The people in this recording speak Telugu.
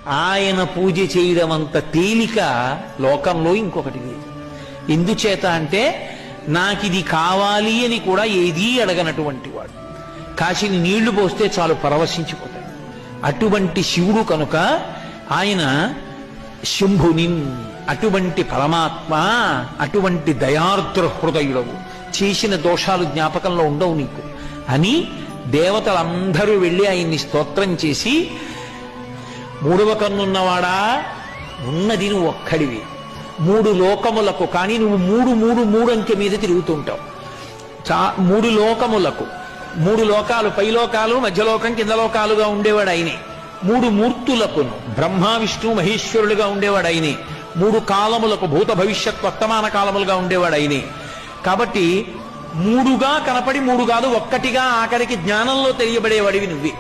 ఆయన పూజ చేయడం అంత తేలిక లోకంలో ఇంకొకటి లేదు. ఎందుచేత అంటే నాకిది కావాలి అని కూడా ఏదీ అడగనటువంటి వాడు. కాశీని నీళ్లు పోస్తే చాలు పరవశించిపోతాడు. అటువంటి శివుడు కనుక ఆయన శంభుని, అటువంటి పరమాత్మ, అటువంటి దయార్ద్ర హృదయుడవు, చేసిన దోషాలు జ్ఞాపకంలో ఉండవు నీకు అని దేవతలందరూ వెళ్ళి ఆయన్ని స్తోత్రం చేసి, మూడవ కన్నున్నవాడా, ఉన్నది నువ్వు ఒక్కడివి, మూడు లోకములకు, కానీ నువ్వు మూడు మూడు మూడు అంకె మీద తిరుగుతుంటావు. మూడు లోకములకు, మూడు లోకాలు, పైలోకాలు, మధ్యలోకం, కింద లోకాలుగా ఉండేవాడు ఆయనే. మూడు మూర్తులకు, బ్రహ్మ విష్ణు మహేశ్వరులుగా ఉండేవాడు ఆయనే. మూడు కాలములకు, భూత భవిష్యత్ వర్తమాన కాలములుగా ఉండేవాడు ఆయనే. కాబట్టి మూడుగా కనపడి మూడు కాదు ఒక్కటిగా ఆఖరికి జ్ఞానంలో తెలియబడేవాడివి నువ్వే.